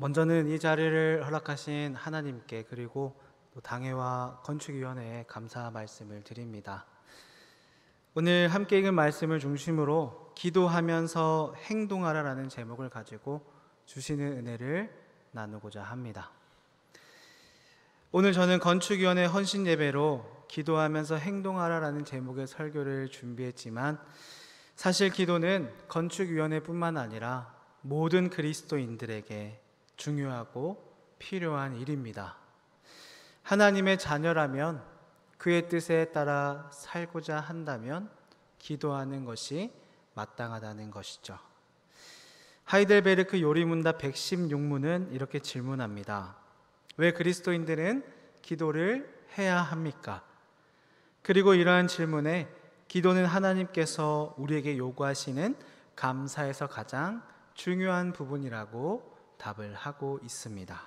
먼저는 이 자리를 허락하신 하나님께 그리고 또 당회와 건축위원회에 감사 말씀을 드립니다. 오늘 함께 읽은 말씀을 중심으로 기도하면서 행동하라라는 제목을 가지고 주시는 은혜를 나누고자 합니다. 오늘 저는 건축위원회 헌신 예배로 기도하면서 행동하라라는 제목의 설교를 준비했지만 사실 기도는 건축위원회뿐만 아니라 모든 그리스도인들에게 중요하고 필요한 일입니다. 하나님의 자녀라면 그의 뜻에 따라 살고자 한다면 기도하는 것이 마땅하다는 것이죠. 하이델베르크 요리문답 116문은 이렇게 질문합니다. 왜 그리스도인들은 기도를 해야 합니까? 그리고 이러한 질문에 기도는 하나님께서 우리에게 요구하시는 감사에서 가장 중요한 부분이라고 답을 하고 있습니다.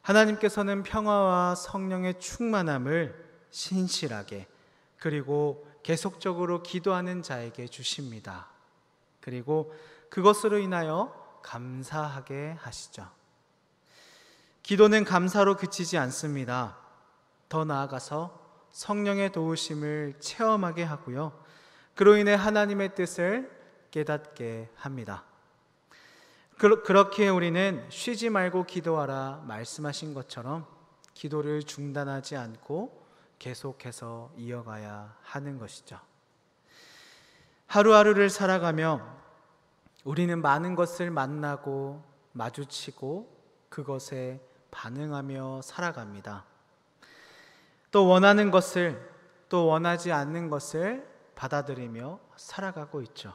하나님께서는 평화와 성령의 충만함을 신실하게 그리고 계속적으로 기도하는 자에게 주십니다. 그리고 그것으로 인하여 감사하게 하시죠. 기도는 감사로 그치지 않습니다. 더 나아가서 성령의 도우심을 체험하게 하고요. 그로 인해 하나님의 뜻을 깨닫게 합니다. 그렇기에 우리는 쉬지 말고 기도하라 말씀하신 것처럼 기도를 중단하지 않고 계속해서 이어가야 하는 것이죠. 하루하루를 살아가며 우리는 많은 것을 만나고 마주치고 그것에 반응하며 살아갑니다. 또 원하는 것을 또 원하지 않는 것을 받아들이며 살아가고 있죠.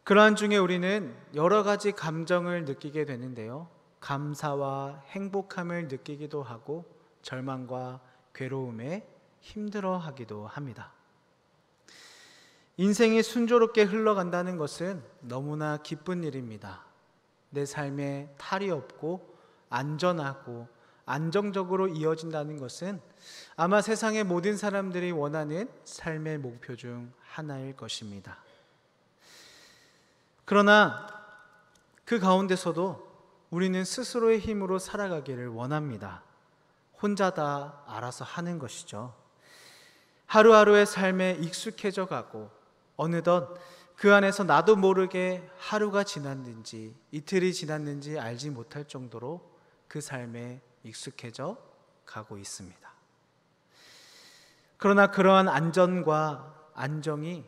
그러한 중에 우리는 여러 가지 감정을 느끼게 되는데요. 감사와 행복함을 느끼기도 하고 절망과 괴로움에 힘들어하기도 합니다. 인생이 순조롭게 흘러간다는 것은 너무나 기쁜 일입니다. 내 삶에 탈이 없고 안전하고 안정적으로 이어진다는 것은 아마 세상의 모든 사람들이 원하는 삶의 목표 중 하나일 것입니다. 그러나 그 가운데서도 우리는 스스로의 힘으로 살아가기를 원합니다. 혼자 다 알아서 하는 것이죠. 하루하루의 삶에 익숙해져 가고 어느덧 그 안에서 나도 모르게 하루가 지났는지 이틀이 지났는지 알지 못할 정도로 그 삶에 익숙해져 가고 있습니다. 그러나 그러한 안전과 안정이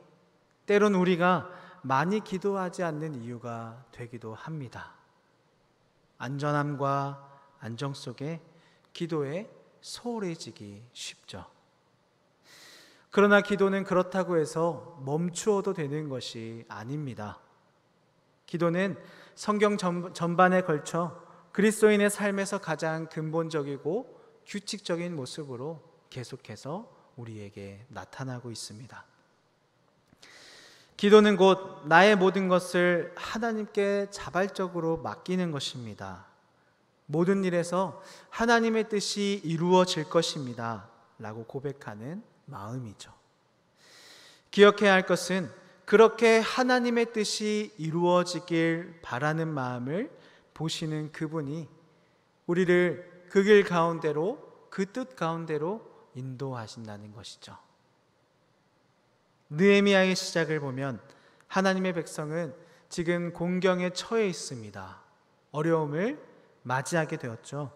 때론 우리가 많이 기도하지 않는 이유가 되기도 합니다. 안전함과 안정 속에 기도에 소홀해지기 쉽죠. 그러나 기도는 그렇다고 해서 멈추어도 되는 것이 아닙니다. 기도는 성경 전반에 걸쳐 그리스도인의 삶에서 가장 근본적이고 규칙적인 모습으로 계속해서 우리에게 나타나고 있습니다. 기도는 곧 나의 모든 것을 하나님께 자발적으로 맡기는 것입니다. 모든 일에서 하나님의 뜻이 이루어질 것입니다 라고 고백하는 마음이죠. 기억해야 할 것은 그렇게 하나님의 뜻이 이루어지길 바라는 마음을 보시는 그분이 우리를 그 길 가운데로 그 뜻 가운데로 인도하신다는 것이죠. 느헤미야의 시작을 보면 하나님의 백성은 지금 공경에 처해 있습니다. 어려움을 맞이하게 되었죠.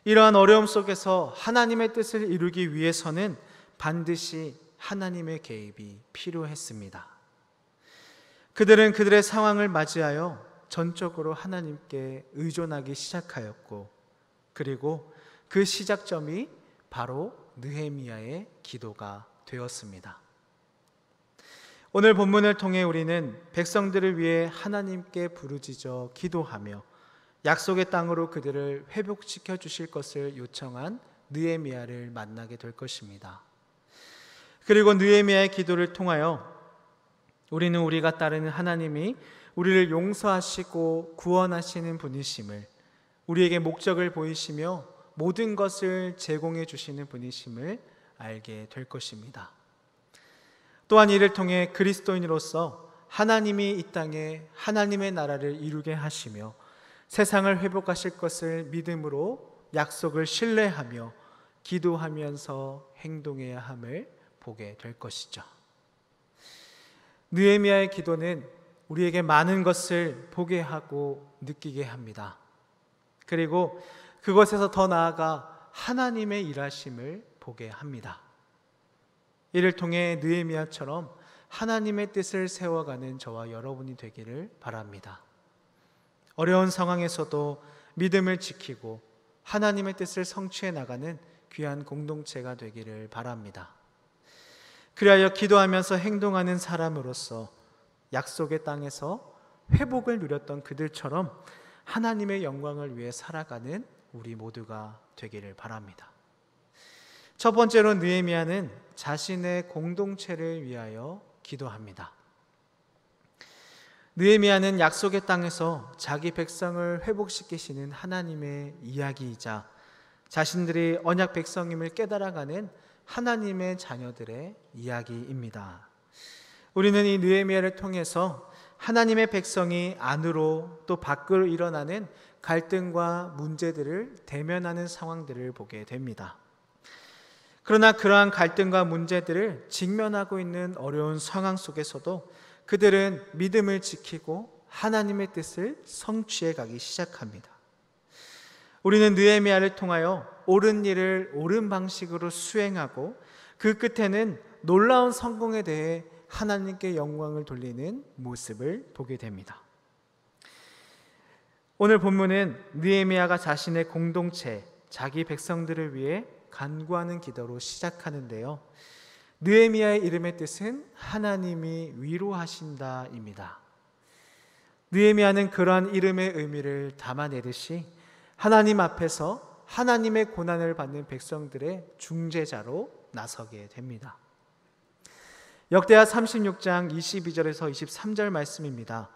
이러한 어려움 속에서 하나님의 뜻을 이루기 위해서는 반드시 하나님의 개입이 필요했습니다. 그들은 그들의 상황을 맞이하여 전적으로 하나님께 의존하기 시작하였고 그리고 그 시작점이 바로 느헤미야의 기도가 되었습니다. 오늘 본문을 통해 우리는 백성들을 위해 하나님께 부르짖어 기도하며 약속의 땅으로 그들을 회복시켜 주실 것을 요청한 느헤미야를 만나게 될 것입니다. 그리고 느헤미야의 기도를 통하여 우리는 우리가 따르는 하나님이 우리를 용서하시고 구원하시는 분이심을, 우리에게 목적을 보이시며 모든 것을 제공해 주시는 분이심을 알게 될 것입니다. 또한 이를 통해 그리스도인으로서 하나님이 이 땅에 하나님의 나라를 이루게 하시며 세상을 회복하실 것을 믿음으로 약속을 신뢰하며 기도하면서 행동해야 함을 보게 될 것이죠. 느헤미야의 기도는 우리에게 많은 것을 보게 하고 느끼게 합니다. 그리고 그것에서 더 나아가 하나님의 일하심을 보게 합니다. 이를 통해 느헤미야처럼 하나님의 뜻을 세워가는 저와 여러분이 되기를 바랍니다. 어려운 상황에서도 믿음을 지키고 하나님의 뜻을 성취해 나가는 귀한 공동체가 되기를 바랍니다. 그리하여 기도하면서 행동하는 사람으로서 약속의 땅에서 회복을 누렸던 그들처럼 하나님의 영광을 위해 살아가는 우리 모두가 되기를 바랍니다. 첫 번째로 느헤미야는 자신의 공동체를 위하여 기도합니다. 느헤미야는 약속의 땅에서 자기 백성을 회복시키시는 하나님의 이야기이자 자신들이 언약 백성임을 깨달아가는 하나님의 자녀들의 이야기입니다. 우리는 이 느헤미야를 통해서 하나님의 백성이 안으로 또 밖으로 일어나는 갈등과 문제들을 대면하는 상황들을 보게 됩니다. 그러나 그러한 갈등과 문제들을 직면하고 있는 어려운 상황 속에서도 그들은 믿음을 지키고 하나님의 뜻을 성취해 가기 시작합니다. 우리는 느헤미야를 통하여 옳은 일을 옳은 방식으로 수행하고 그 끝에는 놀라운 성공에 대해 하나님께 영광을 돌리는 모습을 보게 됩니다. 오늘 본문은 느헤미야가 자신의 공동체, 자기 백성들을 위해 간구하는 기도로 시작하는데요. 느헤미야의 이름의 뜻은 하나님이 위로하신다입니다. 느헤미야는 그러한 이름의 의미를 담아내듯이 하나님 앞에서 하나님의 고난을 받는 백성들의 중재자로 나서게 됩니다. 역대하 36장 22절에서 23절 말씀입니다.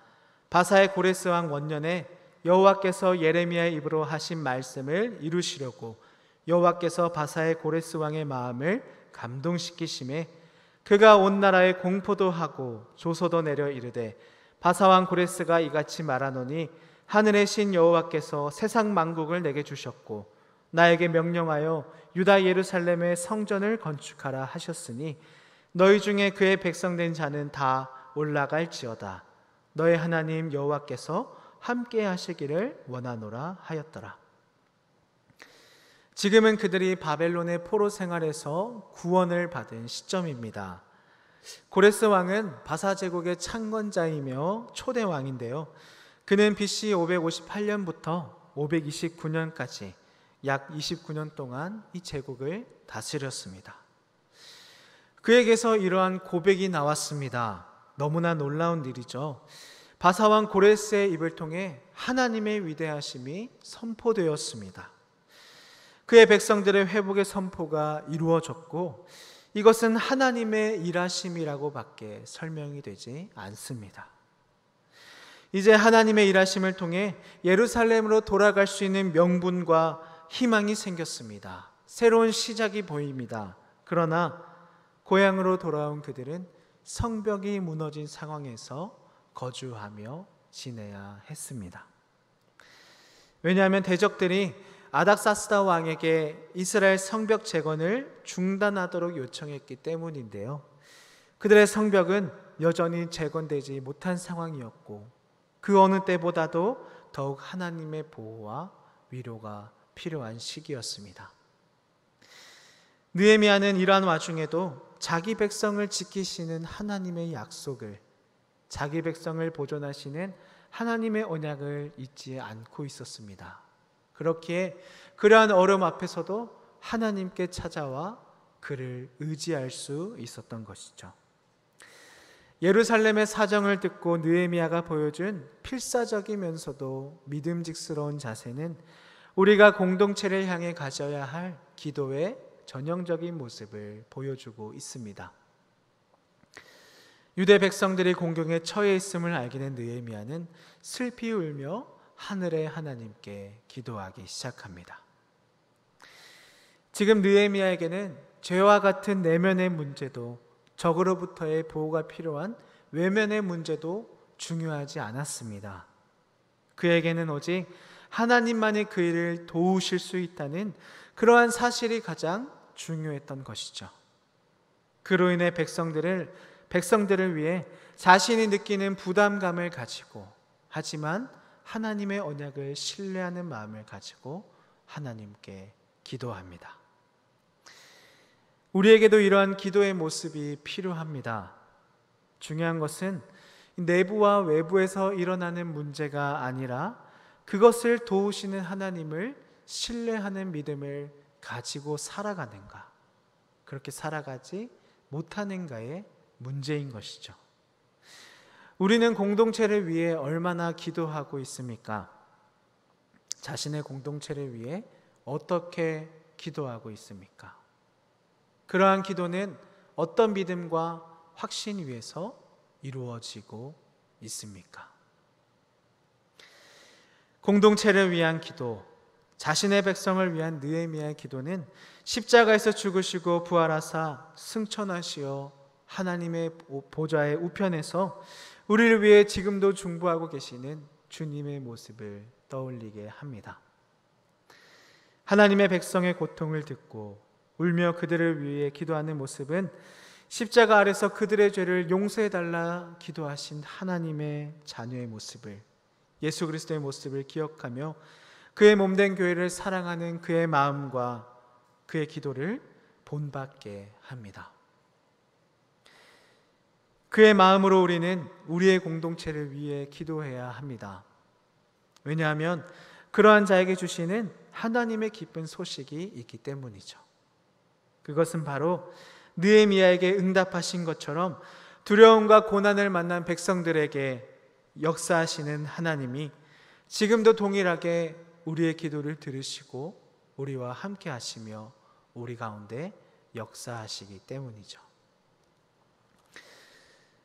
바사의 고레스 왕 원년에 여호와께서 예레미야의 입으로 하신 말씀을 이루시려고 여호와께서 바사의 고레스 왕의 마음을 감동시키심에 그가 온 나라에 공포도 하고 조소도 내려 이르되 바사 왕 고레스가 이같이 말하노니 하늘의 신 여호와께서 세상 만국을 내게 주셨고 나에게 명령하여 유다 예루살렘의 성전을 건축하라 하셨으니 너희 중에 그의 백성된 자는 다 올라갈지어다. 너의 하나님 여호와께서 함께 하시기를 원하노라 하였더라. 지금은 그들이 바벨론의 포로 생활에서 구원을 받은 시점입니다. 고레스 왕은 바사 제국의 창건자이며 초대 왕인데요. 그는 BC 558년부터 529년까지 약 29년 동안 이 제국을 다스렸습니다. 그에게서 이러한 고백이 나왔습니다. 너무나 놀라운 일이죠. 바사왕 고레스의 입을 통해 하나님의 위대하심이 선포되었습니다. 그의 백성들의 회복의 선포가 이루어졌고 이것은 하나님의 일하심이라고 밖에 설명이 되지 않습니다. 이제 하나님의 일하심을 통해 예루살렘으로 돌아갈 수 있는 명분과 희망이 생겼습니다. 새로운 시작이 보입니다. 그러나 고향으로 돌아온 그들은 성벽이 무너진 상황에서 거주하며 지내야 했습니다. 왜냐하면 대적들이 아닥사스다 왕에게 이스라엘 성벽 재건을 중단하도록 요청했기 때문인데요. 그들의 성벽은 여전히 재건되지 못한 상황이었고 그 어느 때보다도 더욱 하나님의 보호와 위로가 필요한 시기였습니다. 느헤미야는 이러한 와중에도 자기 백성을 지키시는 하나님의 약속을, 자기 백성을 보존하시는 하나님의 언약을 잊지 않고 있었습니다. 그렇기에 그러한 어려움 앞에서도 하나님께 찾아와 그를 의지할 수 있었던 것이죠. 예루살렘의 사정을 듣고 느헤미야가 보여준 필사적이면서도 믿음직스러운 자세는 우리가 공동체를 향해 가져야 할 기도의 전형적인 모습을 보여주고 있습니다. 유대 백성들이 공경에 처해 있음을 알게 된 느헤미야는 슬피 울며 하늘의 하나님께 기도하기 시작합니다. 지금 느헤미야에게는 죄와 같은 내면의 문제도 적으로부터의 보호가 필요한 외면의 문제도 중요하지 않았습니다. 그에게는 오직 하나님만이 그 일을 도우실 수 있다는 그러한 사실이 가장 중요했던 것이죠. 그로 인해 백성들을 위해 자신이 느끼는 부담감을 가지고, 하지만 하나님의 언약을 신뢰하는 마음을 가지고 하나님께 기도합니다. 우리에게도 이러한 기도의 모습이 필요합니다. 중요한 것은 내부와 외부에서 일어나는 문제가 아니라 그것을 도우시는 하나님을 신뢰하는 믿음을 가지고 살아가는가, 그렇게 살아가지 못하는가의 문제인 것이죠. 우리는 공동체를 위해 얼마나 기도하고 있습니까? 자신의 공동체를 위해 어떻게 기도하고 있습니까? 그러한 기도는 어떤 믿음과 확신 위에서 이루어지고 있습니까? 공동체를 위한 기도, 자신의 백성을 위한 느헤미야의 기도는 십자가에서 죽으시고 부활하사 승천하시어 하나님의 보좌의 우편에서 우리를 위해 지금도 중보하고 계시는 주님의 모습을 떠올리게 합니다. 하나님의 백성의 고통을 듣고 울며 그들을 위해 기도하는 모습은 십자가 아래서 그들의 죄를 용서해달라 기도하신 하나님의 자녀의 모습을, 예수 그리스도의 모습을 기억하며 그의 몸된 교회를 사랑하는 그의 마음과 그의 기도를 본받게 합니다. 그의 마음으로 우리는 우리의 공동체를 위해 기도해야 합니다. 왜냐하면 그러한 자에게 주시는 하나님의 기쁜 소식이 있기 때문이죠. 그것은 바로 느헤미야에게 응답하신 것처럼 두려움과 고난을 만난 백성들에게 역사하시는 하나님이 지금도 동일하게 우리의 기도를 들으시고 우리와 함께 하시며 우리 가운데 역사하시기 때문이죠.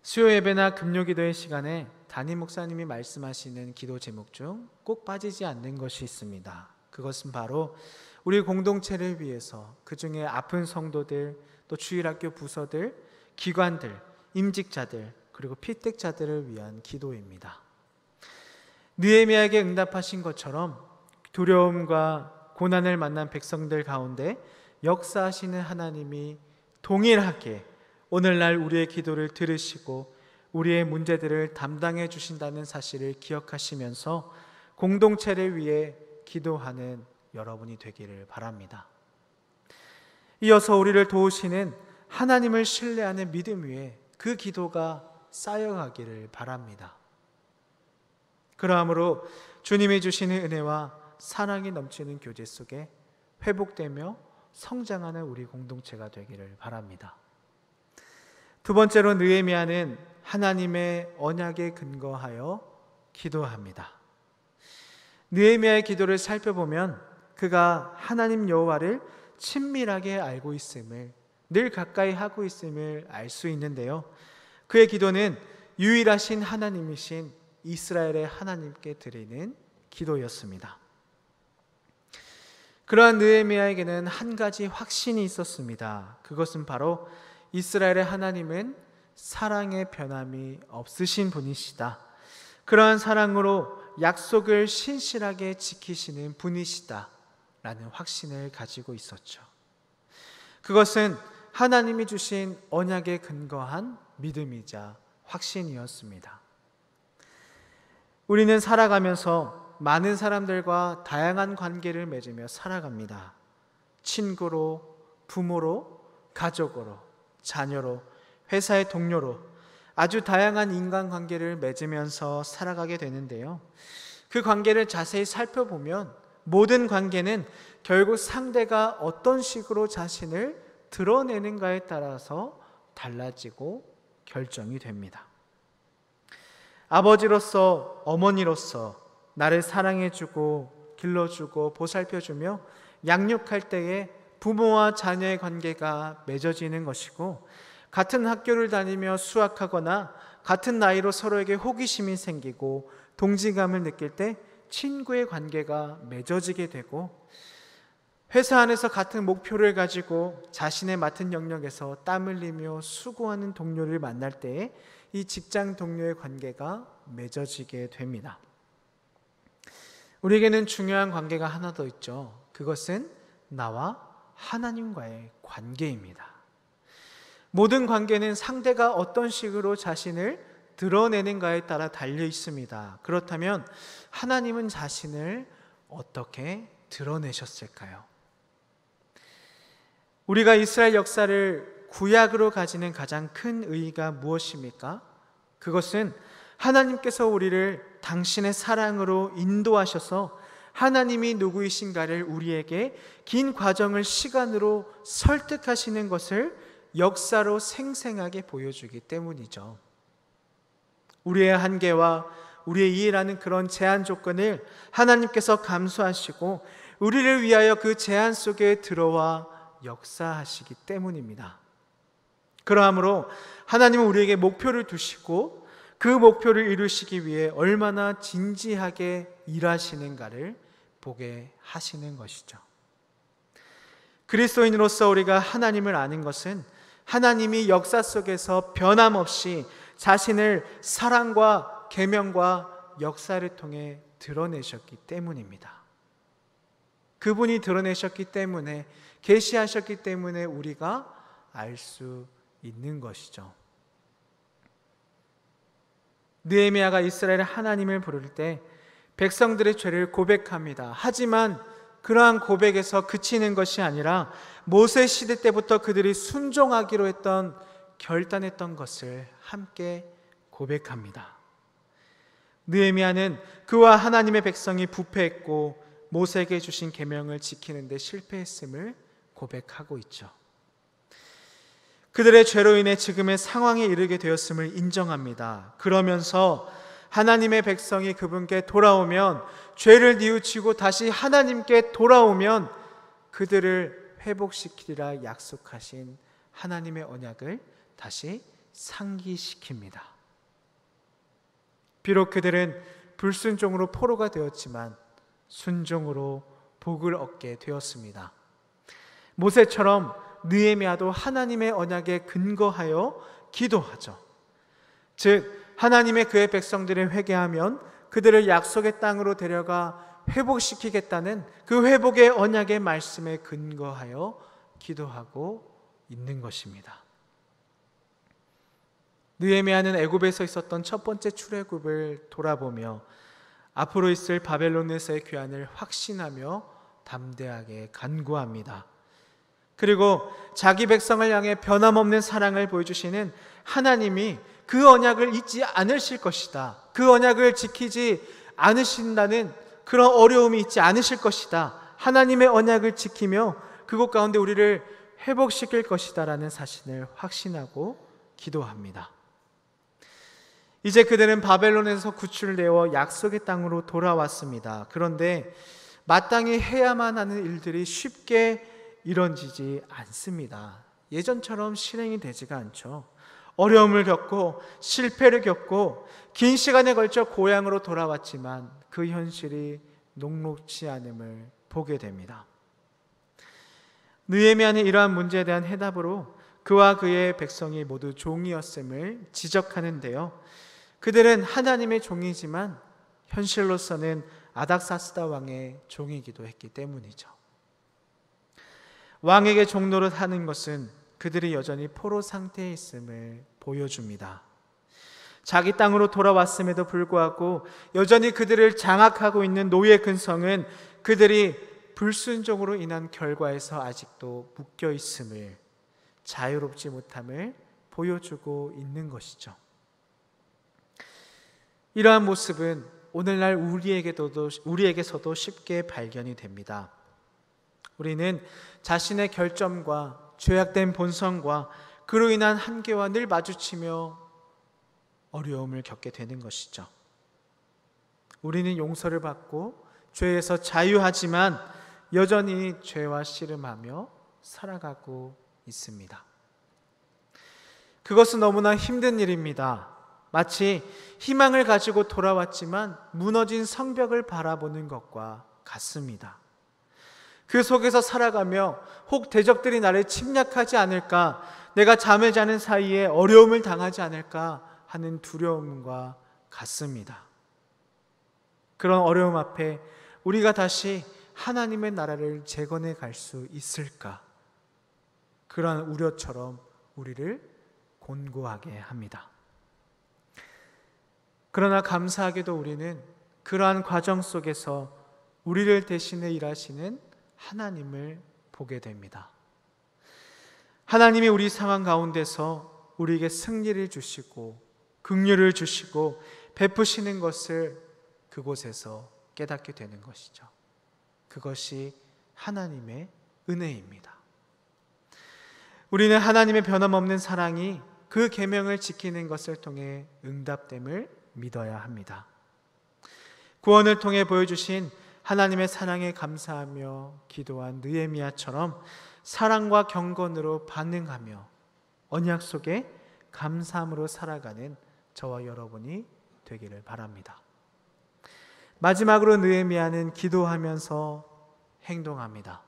수요 예배나 금요 기도의 시간에 담임 목사님이 말씀하시는 기도 제목 중 꼭 빠지지 않는 것이 있습니다. 그것은 바로 우리 공동체를 위해서 그 중에 아픈 성도들, 또 주일학교 부서들, 기관들, 임직자들, 그리고 피택자들을 위한 기도입니다. 느헤미야에게 응답하신 것처럼 두려움과 고난을 만난 백성들 가운데 역사하시는 하나님이 동일하게 오늘날 우리의 기도를 들으시고 우리의 문제들을 담당해 주신다는 사실을 기억하시면서 공동체를 위해 기도하는 여러분이 되기를 바랍니다. 이어서 우리를 도우시는 하나님을 신뢰하는 믿음 위에 그 기도가 쌓여가기를 바랍니다. 그러므로 주님이 주시는 은혜와 사랑이 넘치는 교제 속에 회복되며 성장하는 우리 공동체가 되기를 바랍니다. 두 번째로 느헤미야는 하나님의 언약에 근거하여 기도합니다. 느헤미야의 기도를 살펴보면 그가 하나님 여호와를 친밀하게 알고 있음을, 늘 가까이 하고 있음을 알 수 있는데요, 그의 기도는 유일하신 하나님이신 이스라엘의 하나님께 드리는 기도였습니다. 그러한 느헤미야에게는 한 가지 확신이 있었습니다. 그것은 바로 이스라엘의 하나님은 사랑의 변함이 없으신 분이시다, 그러한 사랑으로 약속을 신실하게 지키시는 분이시다 라는 확신을 가지고 있었죠. 그것은 하나님이 주신 언약에 근거한 믿음이자 확신이었습니다. 우리는 살아가면서 많은 사람들과 다양한 관계를 맺으며 살아갑니다. 친구로, 부모로, 가족으로, 자녀로, 회사의 동료로 아주 다양한 인간관계를 맺으면서 살아가게 되는데요, 그 관계를 자세히 살펴보면 모든 관계는 결국 상대가 어떤 식으로 자신을 드러내는가에 따라서 달라지고 결정이 됩니다. 아버지로서, 어머니로서 나를 사랑해주고 길러주고 보살펴주며 양육할 때에 부모와 자녀의 관계가 맺어지는 것이고, 같은 학교를 다니며 수학하거나 같은 나이로 서로에게 호기심이 생기고 동지감을 느낄 때 친구의 관계가 맺어지게 되고, 회사 안에서 같은 목표를 가지고 자신의 맡은 영역에서 땀 흘리며 수고하는 동료를 만날 때에 이 직장 동료의 관계가 맺어지게 됩니다. 우리에게는 중요한 관계가 하나 더 있죠. 그것은 나와 하나님과의 관계입니다. 모든 관계는 상대가 어떤 식으로 자신을 드러내는가에 따라 달려 있습니다. 그렇다면 하나님은 자신을 어떻게 드러내셨을까요? 우리가 이스라엘 역사를 구약으로 가지는 가장 큰 의의가 무엇입니까? 그것은 하나님께서 우리를 당신의 사랑으로 인도하셔서 하나님이 누구이신가를 우리에게 긴 과정을 시간으로 설득하시는 것을 역사로 생생하게 보여주기 때문이죠. 우리의 한계와 우리의 이해라는 그런 제한 조건을 하나님께서 감수하시고 우리를 위하여 그 제한 속에 들어와 역사하시기 때문입니다. 그러므로 하나님은 우리에게 목표를 두시고 그 목표를 이루시기 위해 얼마나 진지하게 일하시는가를 보게 하시는 것이죠. 그리스도인으로서 우리가 하나님을 아는 것은 하나님이 역사 속에서 변함없이 자신을 사랑과 계명과 역사를 통해 드러내셨기 때문입니다. 그분이 드러내셨기 때문에, 계시하셨기 때문에 우리가 알 수 있는 것이죠. 느헤미야가 이스라엘의 하나님을 부를 때 백성들의 죄를 고백합니다. 하지만 그러한 고백에서 그치는 것이 아니라 모세 시대 때부터 그들이 순종하기로 했던, 결단했던 것을 함께 고백합니다. 느헤미야는 그와 하나님의 백성이 부패했고 모세에게 주신 계명을 지키는 데 실패했음을 고백하고 있죠. 그들의 죄로 인해 지금의 상황에 이르게 되었음을 인정합니다. 그러면서 하나님의 백성이 그분께 돌아오면, 죄를 뉘우치고 다시 하나님께 돌아오면 그들을 회복시키리라 약속하신 하나님의 언약을 다시 상기시킵니다. 비록 그들은 불순종으로 포로가 되었지만 순종으로 복을 얻게 되었습니다. 모세처럼 느헤미야도 하나님의 언약에 근거하여 기도하죠. 즉 하나님의 그의 백성들을 회개하면 그들을 약속의 땅으로 데려가 회복시키겠다는 그 회복의 언약의 말씀에 근거하여 기도하고 있는 것입니다. 느헤미야는 애굽에서 있었던 첫 번째 출애굽을 돌아보며 앞으로 있을 바벨론에서의 귀환을 확신하며 담대하게 간구합니다. 그리고 자기 백성을 향해 변함없는 사랑을 보여주시는 하나님이 그 언약을 잊지 않으실 것이다, 그 언약을 지키지 않으신다는 그런 어려움이 있지 않으실 것이다, 하나님의 언약을 지키며 그곳 가운데 우리를 회복시킬 것이다 라는 사실을 확신하고 기도합니다. 이제 그들은 바벨론에서 구출되어 약속의 땅으로 돌아왔습니다. 그런데 마땅히 해야만 하는 일들이 쉽게 이루어지지 않습니다. 예전처럼 실행이 되지가 않죠. 어려움을 겪고 실패를 겪고 긴 시간에 걸쳐 고향으로 돌아왔지만 그 현실이 녹록지 않음을 보게 됩니다. 느헤미야는 이러한 문제에 대한 해답으로 그와 그의 백성이 모두 종이었음을 지적하는데요, 그들은 하나님의 종이지만 현실로서는 아닥사스다 왕의 종이기도 했기 때문이죠. 왕에게 종노릇 하는 것은 그들이 여전히 포로 상태에 있음을 보여줍니다. 자기 땅으로 돌아왔음에도 불구하고 여전히 그들을 장악하고 있는 노예 근성은 그들이 불순종으로 인한 결과에서 아직도 묶여 있음을, 자유롭지 못함을 보여주고 있는 것이죠. 이러한 모습은 오늘날 우리에게서도 쉽게 발견이 됩니다. 우리는 자신의 결점과 죄악된 본성과 그로 인한 한계와 늘 마주치며 어려움을 겪게 되는 것이죠. 우리는 용서를 받고 죄에서 자유하지만 여전히 죄와 씨름하며 살아가고 있습니다. 그것은 너무나 힘든 일입니다. 마치 희망을 가지고 돌아왔지만 무너진 성벽을 바라보는 것과 같습니다. 그 속에서 살아가며 혹 대적들이 나를 침략하지 않을까, 내가 잠을 자는 사이에 어려움을 당하지 않을까 하는 두려움과 같습니다. 그런 어려움 앞에 우리가 다시 하나님의 나라를 재건해 갈 수 있을까? 그러한 우려처럼 우리를 곤고하게 합니다. 그러나 감사하게도 우리는 그러한 과정 속에서 우리를 대신해 일하시는 하나님을 보게 됩니다. 하나님이 우리 상황 가운데서 우리에게 승리를 주시고 긍휼을 주시고 베푸시는 것을 그곳에서 깨닫게 되는 것이죠. 그것이 하나님의 은혜입니다. 우리는 하나님의 변함없는 사랑이 그 계명을 지키는 것을 통해 응답됨을 믿어야 합니다. 구원을 통해 보여주신 하나님의 사랑에 감사하며 기도한 느헤미야처럼 사랑과 경건으로 반응하며 언약 속에 감사함으로 살아가는 저와 여러분이 되기를 바랍니다. 마지막으로 느헤미야는 기도하면서 행동합니다.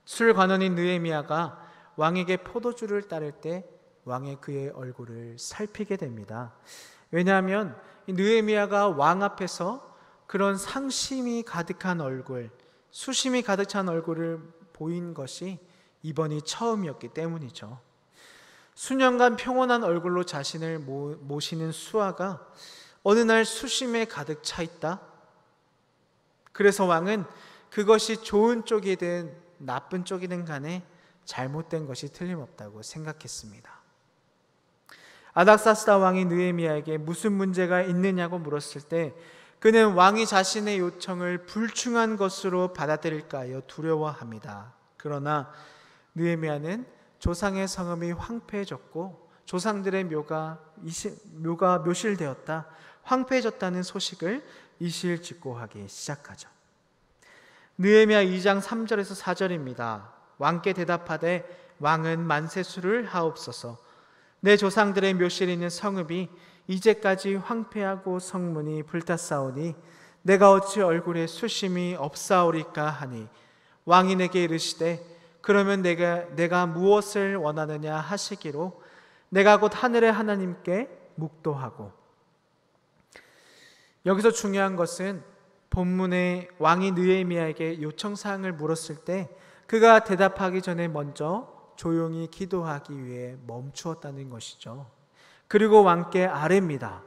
술관원인 느헤미야가 왕에게 포도주를 따를 때 왕이 그의 얼굴을 살피게 됩니다. 왜냐하면 느헤미야가 왕 앞에서 그런 상심이 가득한 얼굴, 수심이 가득 찬 얼굴을 보인 것이 이번이 처음이었기 때문이죠. 수년간 평온한 얼굴로 자신을 모시는 수아가 어느 날 수심에 가득 차 있다. 그래서 왕은 그것이 좋은 쪽이든 나쁜 쪽이든 간에 잘못된 것이 틀림없다고 생각했습니다. 아닥사스다 왕이 느헤미야에게 무슨 문제가 있느냐고 물었을 때 그는 왕이 자신의 요청을 불충한 것으로 받아들일까 하여 두려워합니다. 그러나 느헤미야는 조상의 성읍이 황폐해졌고 조상들의 묘가 묘실되었다, 황폐해졌다는 소식을 이실직고하기 시작하죠. 느헤미야 2장 3절에서 4절입니다. 왕께 대답하되 왕은 만세수를 하옵소서. 내 조상들의 묘실이 있는 성읍이 이제까지 황폐하고 성문이 불탔사오니 내가 어찌 얼굴에 수심이 없사오리까 하니 왕이 내게 이르시되 그러면 내가 무엇을 원하느냐 하시기로 내가 곧 하늘의 하나님께 묵도하고. 여기서 중요한 것은 본문의 왕이 느헤미야에게 요청사항을 물었을 때 그가 대답하기 전에 먼저 조용히 기도하기 위해 멈추었다는 것이죠. 그리고 왕께 아뢰입니다.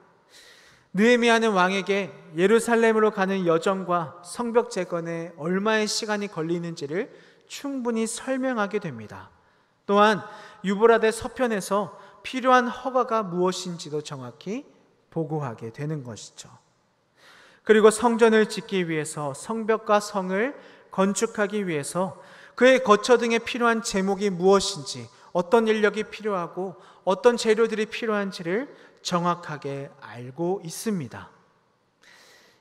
느헤미야는 왕에게 예루살렘으로 가는 여정과 성벽 재건에 얼마의 시간이 걸리는지를 충분히 설명하게 됩니다. 또한 유브라데 서편에서 필요한 허가가 무엇인지도 정확히 보고하게 되는 것이죠. 그리고 성전을 짓기 위해서 성벽과 성을 건축하기 위해서 그의 거처 등에 필요한 제목이 무엇인지, 어떤 인력이 필요하고 어떤 재료들이 필요한지를 정확하게 알고 있습니다.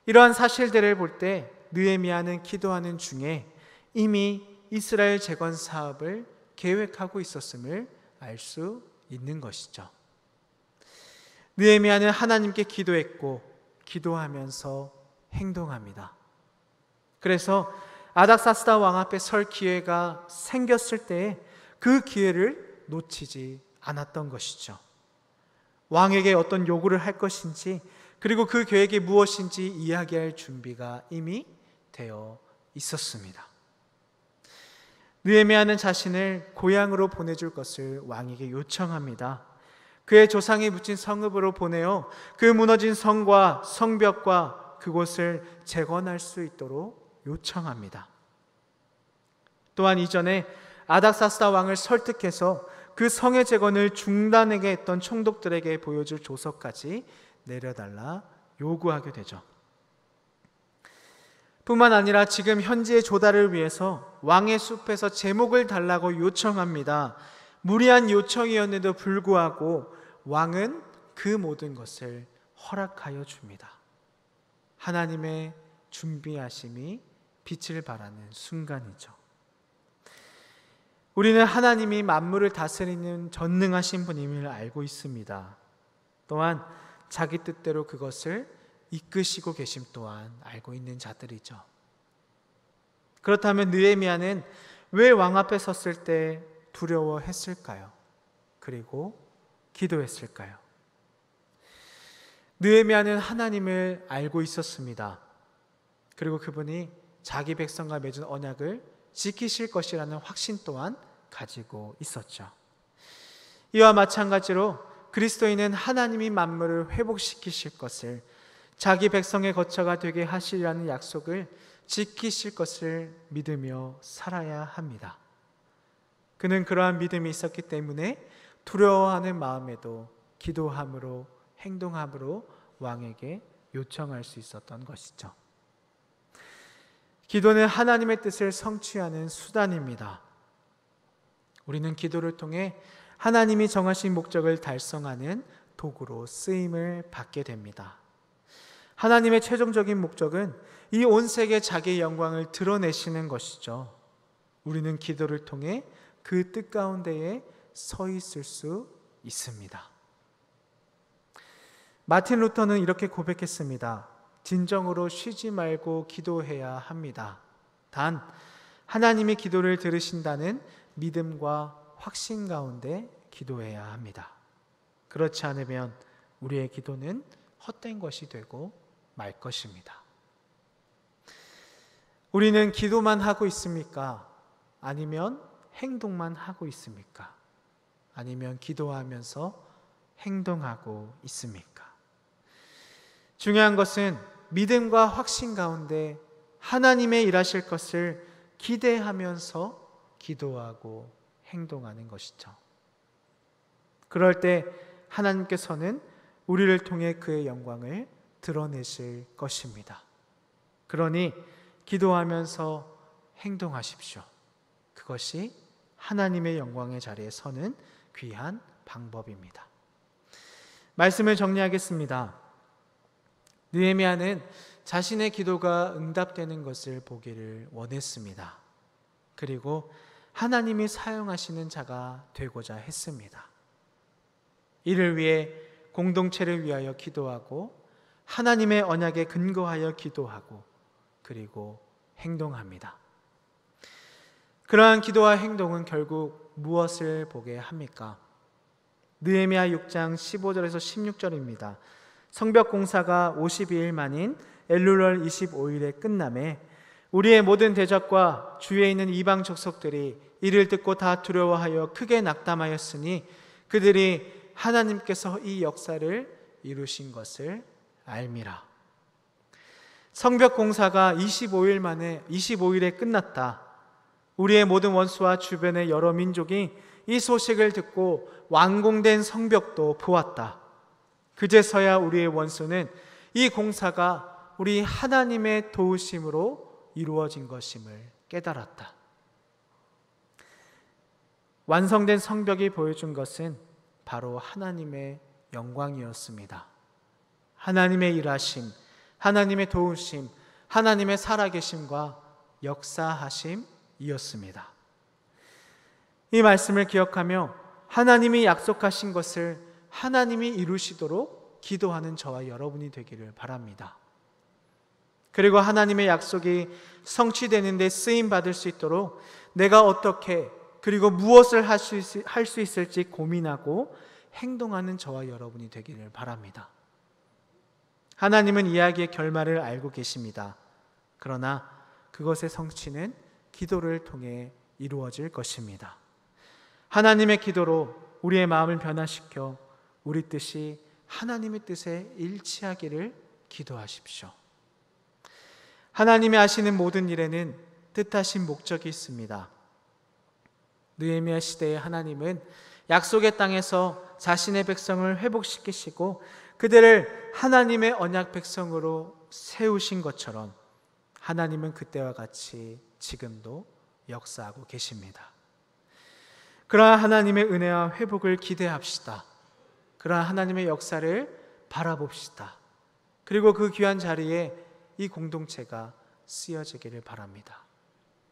이러한 사실들을 볼 때 느헤미야는 기도하는 중에 이미 이스라엘 재건 사업을 계획하고 있었음을 알 수 있는 것이죠. 느헤미야는 하나님께 기도했고 기도하면서 행동합니다. 그래서 아닥사스다 왕 앞에 설 기회가 생겼을 때 그 기회를 놓치지 않았던 것이죠. 왕에게 어떤 요구를 할 것인지, 그리고 그 계획이 무엇인지 이야기할 준비가 이미 되어 있었습니다. 느헤미야는 자신을 고향으로 보내줄 것을 왕에게 요청합니다. 그의 조상이 묻힌 성읍으로 보내어 그 무너진 성과 성벽과 그곳을 재건할 수 있도록 요청합니다. 또한 이전에 아닥사스다 왕을 설득해서 그 성의 재건을 중단하게 했던 총독들에게 보여줄 조서까지 내려달라 요구하게 되죠. 뿐만 아니라 지금 현지의 조달을 위해서 왕의 숲에서 제목을 달라고 요청합니다. 무리한 요청이었는데도 불구하고 왕은 그 모든 것을 허락하여 줍니다. 하나님의 준비하심이 빛을 발하는 순간이죠. 우리는 하나님이 만물을 다스리는 전능하신 분임을 알고 있습니다. 또한 자기 뜻대로 그것을 이끄시고 계심 또한 알고 있는 자들이죠. 그렇다면 느헤미야는 왜 왕 앞에 섰을 때 두려워했을까요? 그리고 기도했을까요? 느헤미야는 하나님을 알고 있었습니다. 그리고 그분이 자기 백성과 맺은 언약을 지키실 것이라는 확신 또한 가지고 있었죠. 이와 마찬가지로 그리스도인은 하나님이 만물을 회복시키실 것을, 자기 백성의 거처가 되게 하시리라는 약속을 지키실 것을 믿으며 살아야 합니다. 그는 그러한 믿음이 있었기 때문에 두려워하는 마음에도 기도함으로, 행동함으로 왕에게 요청할 수 있었던 것이죠. 기도는 하나님의 뜻을 성취하는 수단입니다. 우리는 기도를 통해 하나님이 정하신 목적을 달성하는 도구로 쓰임을 받게 됩니다. 하나님의 최종적인 목적은 이 온 세계에 자기의 영광을 드러내시는 것이죠. 우리는 기도를 통해 그 뜻 가운데에 서 있을 수 있습니다. 마틴 루터는 이렇게 고백했습니다. 진정으로 쉬지 말고 기도해야 합니다. 단 하나님이 기도를 들으신다는 믿음과 확신 가운데 기도해야 합니다. 그렇지 않으면 우리의 기도는 헛된 것이 되고 말 것입니다. 우리는 기도만 하고 있습니까? 아니면 행동만 하고 있습니까? 아니면 기도하면서 행동하고 있습니까? 중요한 것은 믿음과 확신 가운데 하나님의 일하실 것을 기대하면서 기도하고 행동하는 것이죠. 그럴 때 하나님께서는 우리를 통해 그의 영광을 드러내실 것입니다. 그러니 기도하면서 행동하십시오. 그것이 하나님의 영광의 자리에 서는 귀한 방법입니다. 말씀을 정리하겠습니다. 느헤미야는 자신의 기도가 응답되는 것을 보기를 원했습니다. 그리고 하나님이 사용하시는 자가 되고자 했습니다. 이를 위해 공동체를 위하여 기도하고 하나님의 언약에 근거하여 기도하고 그리고 행동합니다. 그러한 기도와 행동은 결국 무엇을 보게 합니까? 느헤미야 6장 15절에서 16절입니다. 성벽 공사가 52일 만인 엘룰월 25일에 끝남에 우리의 모든 대적과 주위에 있는 이방 족속들이 이를 듣고 다 두려워하여 크게 낙담하였으니 그들이 하나님께서 이 역사를 이루신 것을 알미라. 성벽 공사가 25일에 끝났다. 우리의 모든 원수와 주변의 여러 민족이 이 소식을 듣고 완공된 성벽도 보았다. 그제서야 우리의 원수는 이 공사가 우리 하나님의 도우심으로 이루어진 것임을 깨달았다. 완성된 성벽이 보여준 것은 바로 하나님의 영광이었습니다. 하나님의 일하심, 하나님의 도우심, 하나님의 살아계심과 역사하심이었습니다. 이 말씀을 기억하며 하나님이 약속하신 것을 하나님이 이루시도록 기도하는 저와 여러분이 되기를 바랍니다. 그리고 하나님의 약속이 성취되는 데 쓰임 받을 수 있도록 내가 어떻게 그리고 무엇을 할 수 있을지 고민하고 행동하는 저와 여러분이 되기를 바랍니다. 하나님은 이야기의 결말을 알고 계십니다. 그러나 그것의 성취는 기도를 통해 이루어질 것입니다. 하나님의 기도로 우리의 마음을 변화시켜 우리 뜻이 하나님의 뜻에 일치하기를 기도하십시오. 하나님이 하시는 모든 일에는 뜻하신 목적이 있습니다. 느헤미야 시대의 하나님은 약속의 땅에서 자신의 백성을 회복시키시고 그들을 하나님의 언약 백성으로 세우신 것처럼 하나님은 그때와 같이 지금도 역사하고 계십니다. 그러한 하나님의 은혜와 회복을 기대합시다. 그러한 하나님의 역사를 바라봅시다. 그리고 그 귀한 자리에 이 공동체가 쓰여지기를 바랍니다.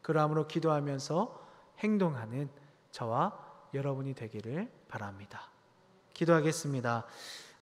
그러함으로 기도하면서 행동하는 저와 여러분이 되기를 바랍니다. 기도하겠습니다.